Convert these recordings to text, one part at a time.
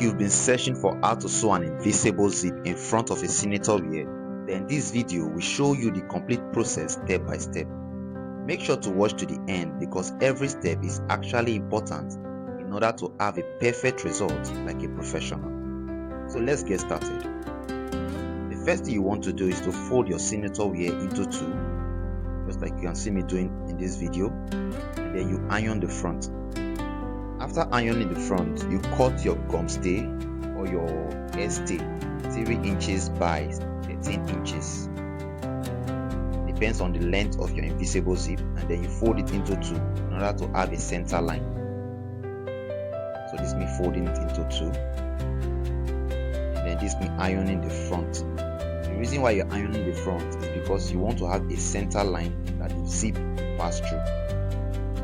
you've been searching for how to sew an invisible zip in front of a senator wear, then this video will show you the complete process step by step. Make sure to watch to the end because every step is actually important in order to have a perfect result like a professional. So let's get started. The first thing you want to do is to fold your senator wear into two, just like you can see me doing in this video, and then you iron the front. After ironing the front, you cut your gum stay or your stay 3 inches by 13 inches. Depends on the length of your invisible zip, and then you fold it into two in order to have a center line. So this means folding it into two, and then this means ironing the front. The reason why you're ironing the front is because you want to have a center line that the zip will pass through.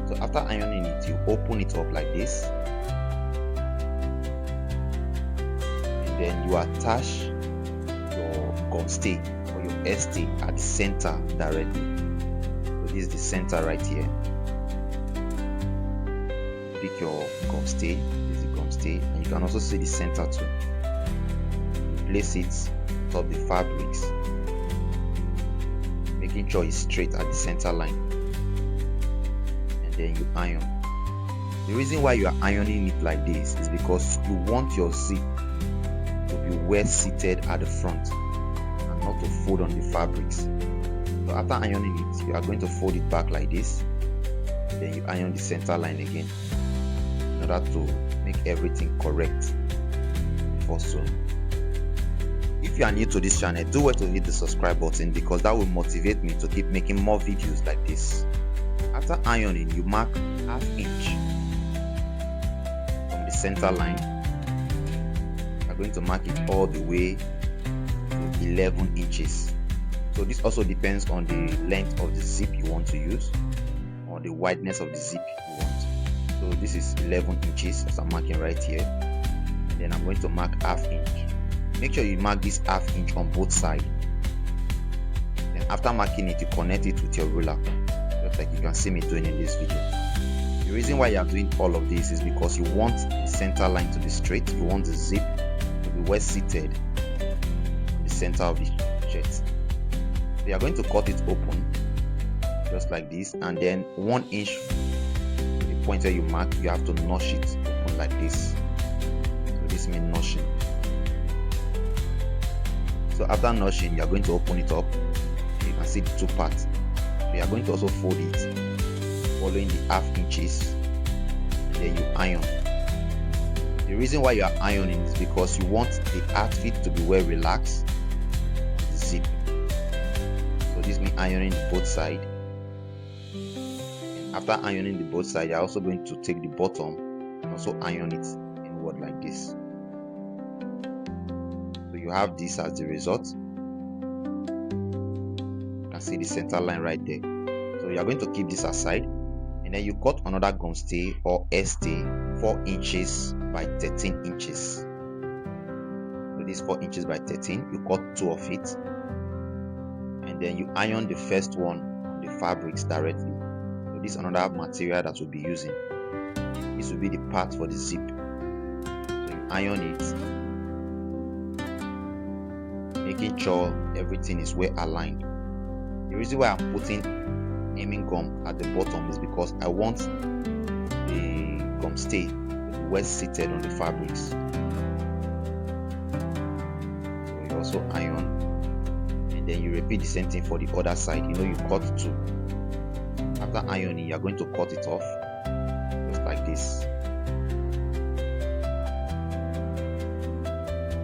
So after ironing it, you open it up like this, and then you attach your gum stay or your stay at the center directly. So this is the center right here. Pick your gum stay, this is the gum stay, and you can also see the center too. Place it on top the fabrics, making sure it's straight at the center line. Then you iron. The reason why you are ironing it like this is because you want your zip to be well seated at the front and not to fold on the fabrics. So after ironing it, you are going to fold it back like this, then you iron the center line again in order to make everything correct before sewing. If you are new to this channel, do well to hit the subscribe button because that will motivate me to keep making more videos like this. After ironing, you mark ½ inch from the center line. You are going to mark it all the way to 11 inches. So this also depends on the length of the zip you want to use or the wideness of the zip you want. So this is 11 inches as I'm marking right here. And then I'm going to mark ½ inch. Make sure you mark this ½ inch on both sides. Then after marking it, you connect it with your ruler, like you can see me doing in this video. The reason why you are doing all of this is because you want the center line to be straight. You want the zip to be well seated in the center of the shirt. So you are going to cut it open just like this, and then 1 inch, the point where you mark, you have to notch it open like this. So this means notching. So after notching, you are going to open it up. You can see the two parts. We are going to also fold it following the ½ inches, and then you iron. The reason why you are ironing is because you want the outfit to be well relaxed, the zip. So this means ironing both sides. After ironing the both sides, you are also going to take the bottom and also iron it inward like this. So you have this as the result. See the center line right there. So you are going to keep this aside, and then you cut another gum stay or stay 4 inches by 13 inches. So this 4 inches by 13, you cut 2 of it, and then you iron the first one on the fabrics directly. So this is another material that we'll be using. This will be the part for the zip. So you iron it, making sure everything is well aligned. The reason why I'm putting aiming gum at the bottom is because I want the gum stay to be well seated on the fabrics. So you also iron, and then you repeat the same thing for the other side. You know, you cut 2. After ironing, you are going to cut it off just like this.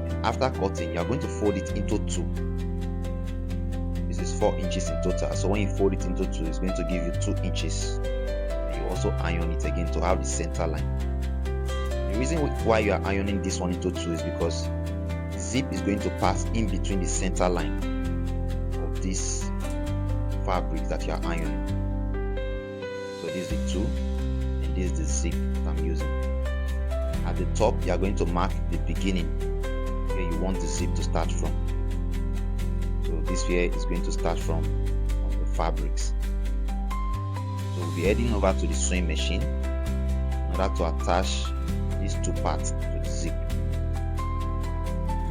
And after cutting, you are going to fold it into 2. 4 inches in total. So when you fold it into 2, it's going to give you 2 inches. And you also iron it again to have the center line. The reason why you are ironing this one into 2 is because the zip is going to pass in between the center line of this fabric that you are ironing. So this is the 2, and this is the zip that I'm using. At the top, you are going to mark the beginning where you want the zip to start from. So this here is going to start from the fabrics. So we'll be heading over to the sewing machine in order to attach these 2 parts to the zip.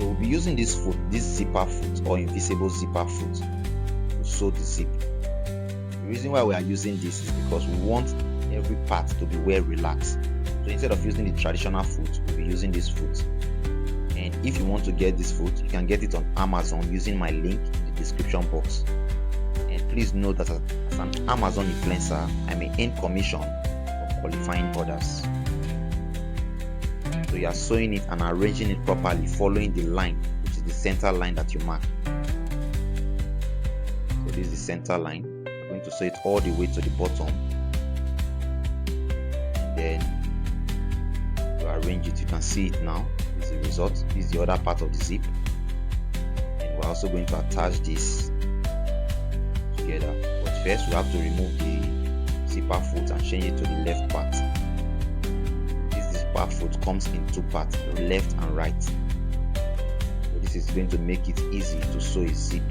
So we'll be using this zipper foot or invisible zipper foot to sew the zip. The reason why we are using this is because we want every part to be well relaxed. So instead of using the traditional foot, we'll be using this foot. And if you want to get this foot, you can get it on Amazon using my link in the description box. And please note that as an Amazon influencer, I may earn commission for qualifying orders. So you are sewing it and arranging it properly, following the line, which is the center line that you mark. So this is the center line. I'm going to sew it all the way to the bottom. And then you arrange it. You can see it now. This is the result. This is the other part of the zip. And we're also going to attach this together. But first we have to remove the zipper foot and change it to the left part. Zipper foot comes in two parts, left and right. So this is going to make it easy to sew a zip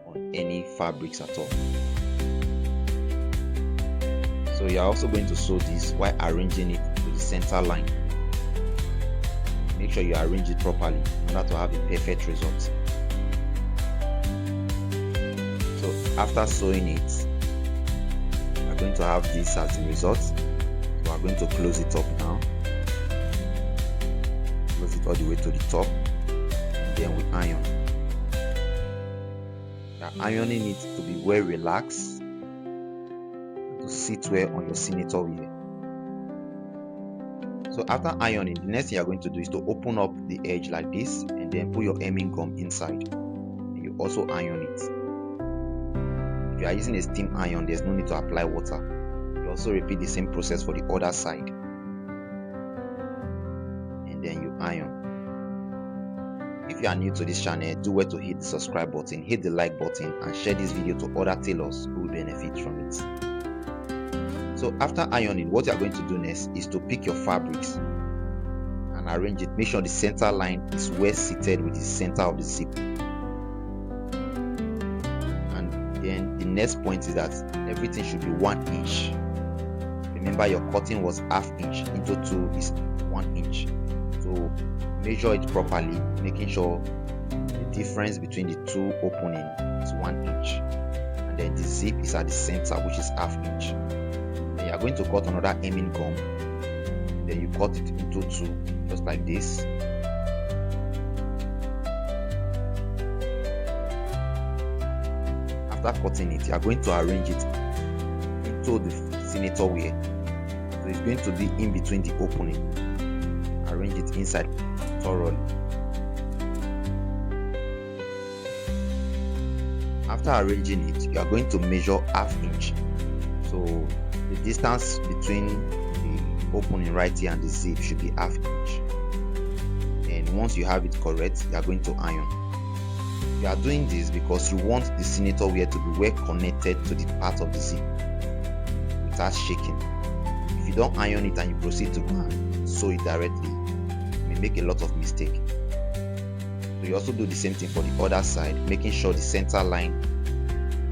on any fabrics at all. So you are also going to sew this while arranging it to the center line. Make sure you arrange it properly in order to have a perfect result. So after sewing it, we are going to have this as the result. We are going to close it up now. Close it all the way to the top. And then we iron. We are ironing it to be well relaxed, to sit well on your senator wear. So after ironing, the next thing you are going to do is to open up the edge like this and then put your hemming gum inside. And you also iron it. If you are using a steam iron, there's no need to apply water. You also repeat the same process for the other side. And then you iron. If you are new to this channel, do well to hit the subscribe button, hit the like button, and share this video to other tailors who will benefit from it. So after ironing, what you are going to do next is to pick your fabrics and arrange it. Make sure the center line is well seated with the center of the zip. And then the next point is that everything should be 1 inch. Remember, your cutting was ½ inch, into 2 is 1 inch. So measure it properly, making sure the difference between the two openings is 1 inch. And then the zip is at the center, which is ½ inch. Then you are going to cut another hemming gum. Then you cut it into 2, just like this. After cutting it, you are going to arrange it into the senator wear. So it's going to be in between the opening. Arrange it inside thoroughly. After arranging it, you are going to measure ½ inch. So the distance between the opening right here and the zip should be ½ inch. And once you have it correct, you are going to iron. You are doing this because you want the senator wear to be well connected to the part of the zip without shaking. If you don't iron it and you proceed to go and sew it directly, you may make a lot of mistakes. So you also do the same thing for the other side, making sure the center line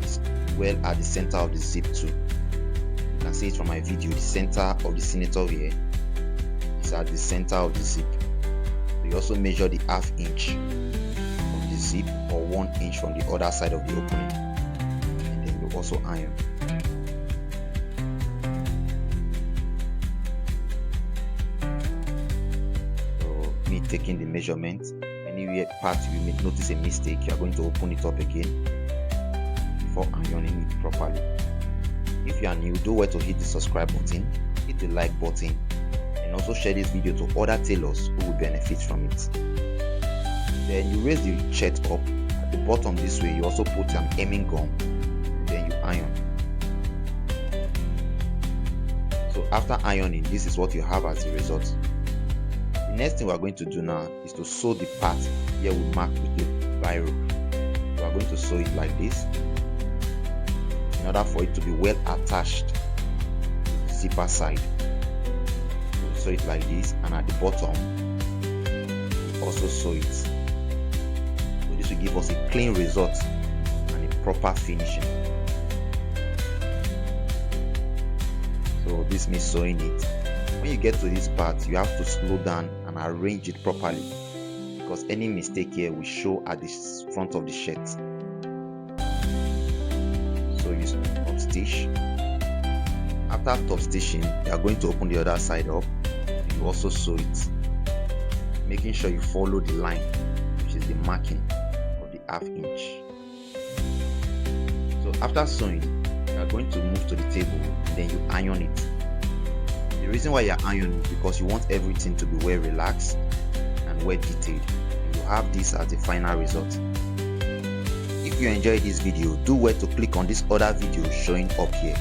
is well at the center of the zip too. You can see it from my video, the center of the senator wear is at the center of the zip. So you also measure the ½ inch of the zip or 1 inch from the other side of the opening, and then you also iron. Taking the measurement, anywhere part you may notice a mistake, you are going to open it up again before ironing it properly. If you are new, do well to hit the subscribe button, hit the like button, and also share this video to other tailors who will benefit from it. Then you raise the shirt up at the bottom this way. You also put an hemming gum, and then you iron. So after ironing, this is what you have as a result. The next thing we are going to do now is to sew the part here we mark with the biro. We are going to sew it like this in order for it to be well attached to the zipper side. So sew it like this, and at the bottom we also sew it. So this will give us a clean result and a proper finishing. So this means sewing it. When you get to this part, you have to slow down and arrange it properly because any mistake here will show at the front of the shirt. So you top stitch. After top stitching, you are going to open the other side up. You also sew it, making sure you follow the line, which is the marking of the ½ inch. So after sewing, you are going to move to the table, then you iron it. The reason why you are ironing is because you want everything to be well relaxed and well detailed, and you have this as the final result. If you enjoyed this video, do well to click on this other video showing up here.